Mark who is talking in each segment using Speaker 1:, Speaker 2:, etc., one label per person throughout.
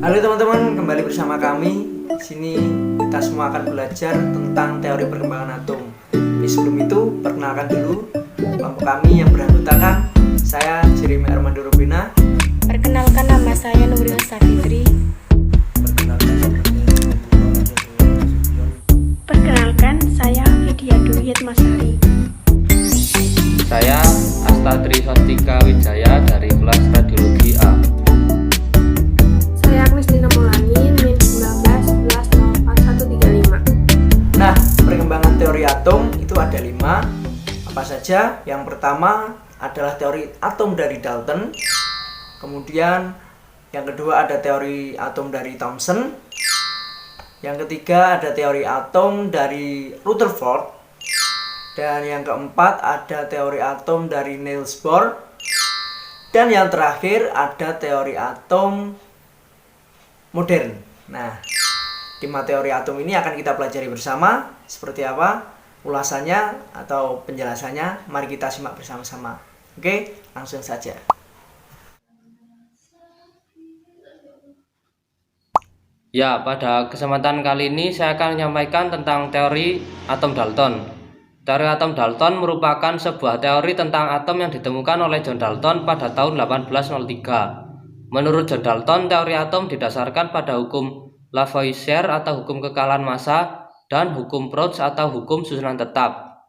Speaker 1: Halo teman-teman, kembali bersama kami. Di sini kita semua akan belajar tentang teori perkembangan atom. Tapi sebelum itu, perkenalkan dulu kelompok kami yang beranggotakan saya Jeremy Armando Rubina.
Speaker 2: Perkenalkan, nama saya Nuril Safitri.
Speaker 3: Perkenalkan, saya Vidya Duyet Masari.
Speaker 4: Saya Astatri Sostika Wijaya dari kelas radiologi A.
Speaker 3: Saya Agnes Dina Mulani, NIM 19 11 04 135.
Speaker 1: Nah, perkembangan teori atom itu ada 5. Apa saja? Yang pertama adalah teori atom dari Dalton. Kemudian yang kedua ada teori atom dari Thomson. Yang ketiga ada teori atom dari Rutherford. Dan yang keempat ada teori atom dari Niels Bohr. Dan yang terakhir ada teori atom modern. Nah, 5 teori atom ini akan kita pelajari bersama. Seperti apa ulasannya atau penjelasannya? Mari kita simak bersama-sama. Oke, langsung saja.
Speaker 4: Ya, pada kesempatan kali ini saya akan menyampaikan tentang teori atom Dalton. Teori atom Dalton merupakan sebuah teori tentang atom yang ditemukan oleh John Dalton pada tahun 1803. Menurut John Dalton, teori atom didasarkan pada hukum Lavoisier atau hukum kekalahan massa dan hukum Proust atau hukum susunan tetap.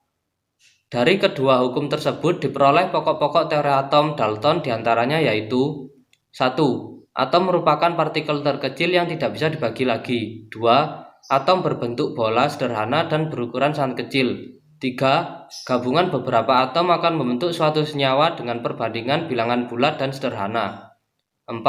Speaker 4: Dari kedua hukum tersebut diperoleh pokok-pokok teori atom Dalton diantaranya yaitu 1. Atom merupakan partikel terkecil yang tidak bisa dibagi lagi. 2. Atom berbentuk bola sederhana dan berukuran sangat kecil. 3. Gabungan beberapa atom akan membentuk suatu senyawa dengan perbandingan bilangan bulat dan sederhana. 4.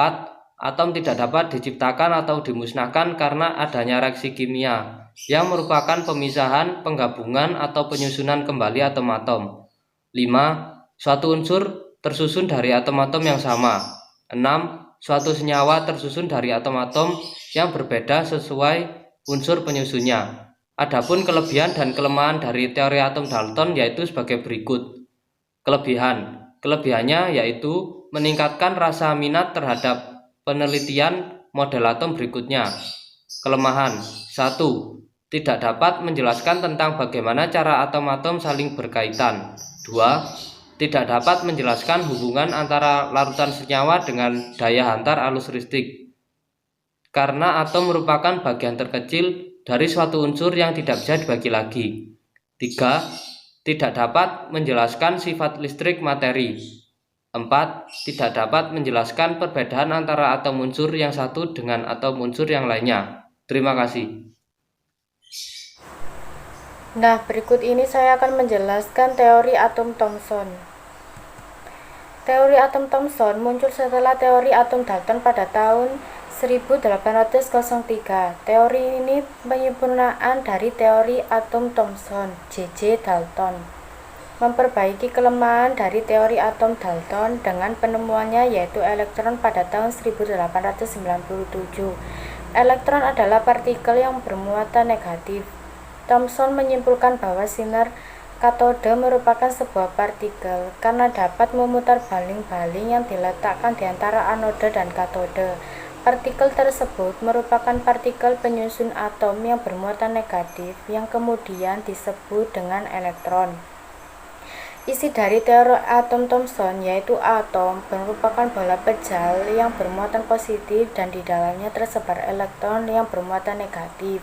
Speaker 4: Atom tidak dapat diciptakan atau dimusnahkan karena adanya reaksi kimia yang merupakan pemisahan, penggabungan, atau penyusunan kembali atom-atom. 5. Suatu unsur tersusun dari atom-atom yang sama. 6. Suatu senyawa tersusun dari atom-atom yang berbeda sesuai unsur penyusunnya. Adapun kelebihan dan kelemahan dari teori atom Dalton yaitu sebagai berikut. Kelebihannya yaitu meningkatkan rasa minat terhadap penelitian model atom berikutnya. Kelemahan 1. Tidak dapat menjelaskan tentang bagaimana cara atom-atom saling berkaitan. 2. Tidak dapat menjelaskan hubungan antara larutan senyawa dengan daya hantar arus listrik. Karena atom merupakan bagian terkecil dari suatu unsur yang tidak bisa dibagi lagi. 3. Tidak dapat menjelaskan sifat listrik materi. 4. Tidak dapat menjelaskan perbedaan antara atom unsur yang satu dengan atom unsur yang lainnya. Terima kasih.
Speaker 2: Nah, berikut ini saya akan menjelaskan teori atom Thomson. Teori atom Thomson muncul setelah teori atom Dalton pada tahun 1803. Teori ini penyempurnaan dari teori atom Thomson, J.J. Dalton. Memperbaiki kelemahan dari teori atom Dalton dengan penemuannya yaitu elektron pada tahun 1897. Elektron adalah partikel yang bermuatan negatif. Thomson menyimpulkan bahwa sinar katode merupakan sebuah partikel karena dapat memutar baling-baling yang diletakkan di antara anode dan katode. Partikel tersebut merupakan partikel penyusun atom yang bermuatan negatif yang kemudian disebut dengan elektron. Isi dari teori atom Thomson yaitu atom merupakan bola pejal yang bermuatan positif dan di dalamnya tersebar elektron yang bermuatan negatif.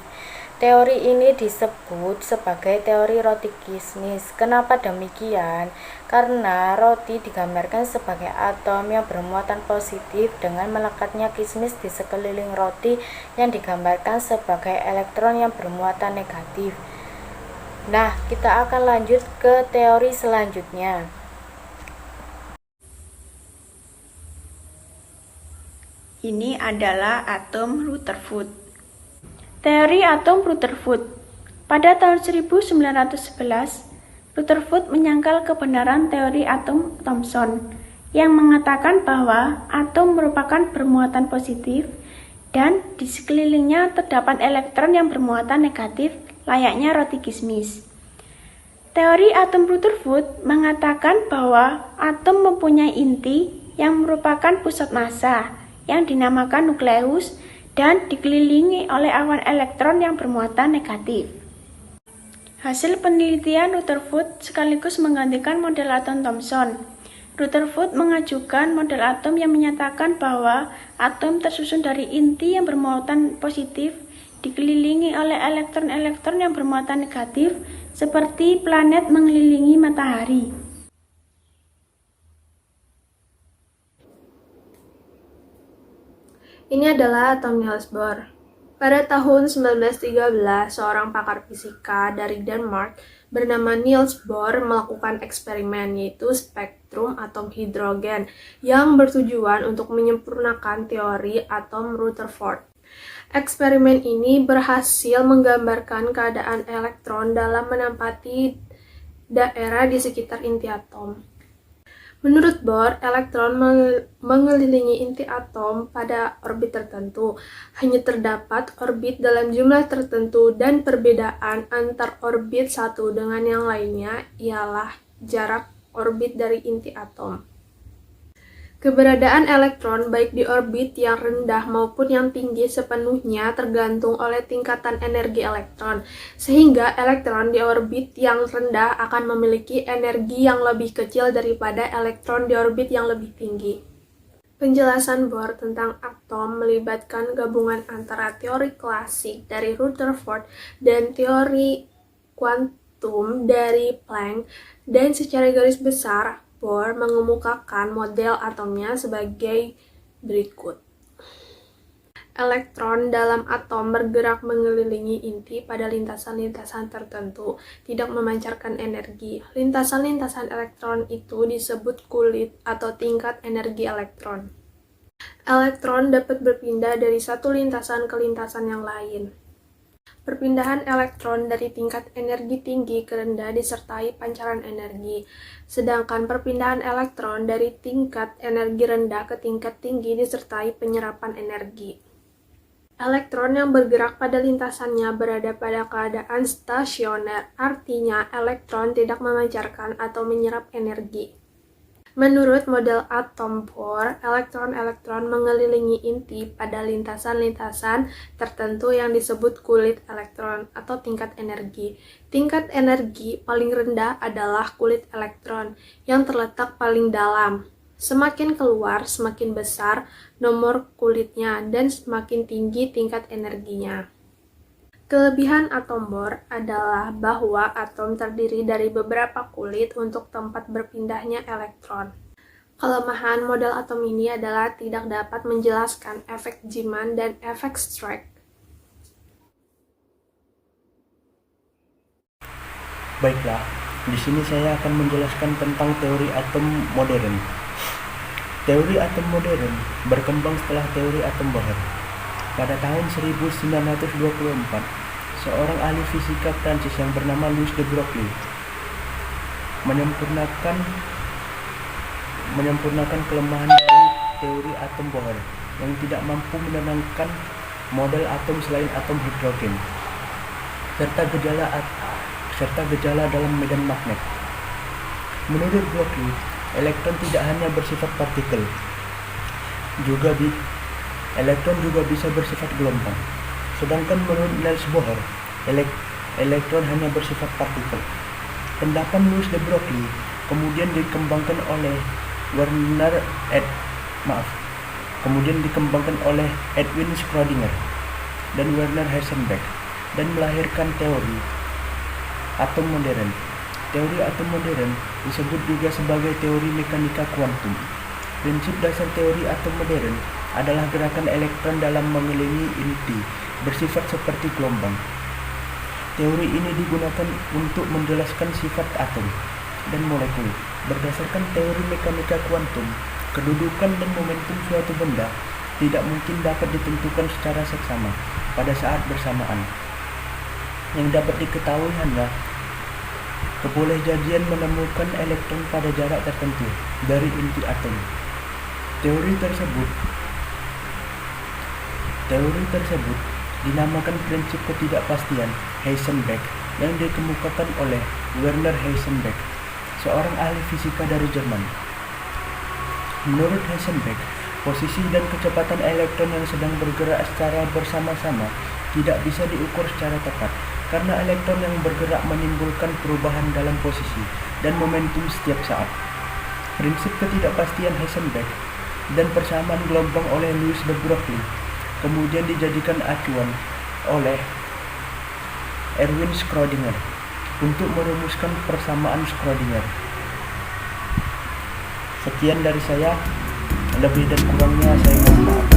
Speaker 2: Teori ini disebut sebagai teori roti kismis. Kenapa demikian? Karena roti digambarkan sebagai atom yang bermuatan positif dengan melekatnya kismis di sekeliling roti yang digambarkan sebagai elektron yang bermuatan negatif. Nah, kita akan lanjut ke teori selanjutnya.
Speaker 3: Ini adalah atom Rutherford. Teori atom Rutherford. Pada tahun 1911, Rutherford menyangkal kebenaran teori atom Thomson yang mengatakan bahwa atom merupakan bermuatan positif dan di sekelilingnya terdapat elektron yang bermuatan negatif layaknya roti kismis. Teori atom Rutherford mengatakan bahwa atom mempunyai inti yang merupakan pusat massa yang dinamakan nukleus dan dikelilingi oleh awan elektron yang bermuatan negatif. Hasil penelitian Rutherford sekaligus menggantikan model atom Thomson. Rutherford mengajukan model atom yang menyatakan bahwa atom tersusun dari inti yang bermuatan positif dikelilingi oleh elektron-elektron yang bermuatan negatif seperti planet mengelilingi matahari.
Speaker 5: Ini adalah atom Niels Bohr. Pada tahun 1913, seorang pakar fisika dari Denmark bernama Niels Bohr melakukan eksperimen yaitu spektrum atom hidrogen yang bertujuan untuk menyempurnakan teori atom Rutherford. Eksperimen ini berhasil menggambarkan keadaan elektron dalam menempati daerah di sekitar inti atom. Menurut Bohr, elektron mengelilingi inti atom pada orbit tertentu. Hanya terdapat orbit dalam jumlah tertentu dan perbedaan antar orbit satu dengan yang lainnya ialah jarak orbit dari inti atom. Keberadaan elektron baik di orbit yang rendah maupun yang tinggi sepenuhnya tergantung oleh tingkatan energi elektron, sehingga elektron di orbit yang rendah akan memiliki energi yang lebih kecil daripada elektron di orbit yang lebih tinggi. Penjelasan Bohr tentang atom melibatkan gabungan antara teori klasik dari Rutherford dan teori kuantum dari Planck, dan secara garis besar Bohr mengemukakan model atomnya sebagai berikut. Elektron dalam atom bergerak mengelilingi inti pada lintasan-lintasan tertentu, tidak memancarkan energi. Lintasan-lintasan elektron itu disebut kulit atau tingkat energi elektron. Elektron dapat berpindah dari satu lintasan ke lintasan yang lain. Perpindahan elektron dari tingkat energi tinggi ke rendah disertai pancaran energi, sedangkan perpindahan elektron dari tingkat energi rendah ke tingkat tinggi disertai penyerapan energi. Elektron yang bergerak pada lintasannya berada pada keadaan stasioner, artinya elektron tidak memancarkan atau menyerap energi. Menurut model atom Bohr, elektron-elektron mengelilingi inti pada lintasan-lintasan tertentu yang disebut kulit elektron atau tingkat energi. Tingkat energi paling rendah adalah kulit elektron yang terletak paling dalam. Semakin keluar, semakin besar nomor kulitnya dan semakin tinggi tingkat energinya. Kelebihan atom Bohr adalah bahwa atom terdiri dari beberapa kulit untuk tempat berpindahnya elektron. Kelemahan model atom ini adalah tidak dapat menjelaskan efek Zeeman dan efek Schrack.
Speaker 6: Baiklah, di sini saya akan menjelaskan tentang teori atom modern. Teori atom modern berkembang setelah teori atom Bohr. Pada tahun 1924, seorang ahli fisika Prancis yang bernama Louis de Broglie menyempurnakan kelemahan dari teori atom Bohr yang tidak mampu menenangkan model atom selain atom hidrogen serta gejala dalam medan magnet. Menurut Broglie, elektron tidak hanya bersifat partikel, elektron juga bisa bersifat gelombang. Sedangkan menurut Niels Bohr, elektron hanya bersifat partikel. Pendapat Louis de Broglie kemudian dikembangkan oleh Edwin Schrödinger dan Werner Heisenberg dan melahirkan teori atom modern. Teori atom modern disebut juga sebagai teori mekanika kuantum. Prinsip dasar teori atom modern adalah gerakan elektron dalam mengelilingi inti bersifat seperti gelombang. Teori ini digunakan untuk menjelaskan sifat atom dan molekul. Berdasarkan teori mekanika kuantum, kedudukan dan momentum suatu benda tidak mungkin dapat ditentukan secara seksama pada saat bersamaan. Yang dapat diketahui hanya kebolehjadian menemukan elektron pada jarak tertentu dari inti atom. Teori tersebut dinamakan prinsip ketidakpastian Heisenberg yang dikemukakan oleh Werner Heisenberg, seorang ahli fisika dari Jerman. Menurut Heisenberg, Posisi dan kecepatan elektron yang sedang bergerak secara bersama-sama tidak bisa diukur secara tepat, karena elektron yang bergerak menimbulkan perubahan dalam posisi dan momentum setiap saat. Prinsip ketidakpastian Heisenberg dan persamaan gelombang oleh Louis de Broglie kemudian dijadikan acuan oleh Erwin Schrödinger untuk merumuskan persamaan Schrödinger. Sekian dari saya, lebih dan kurangnya saya mohon maaf.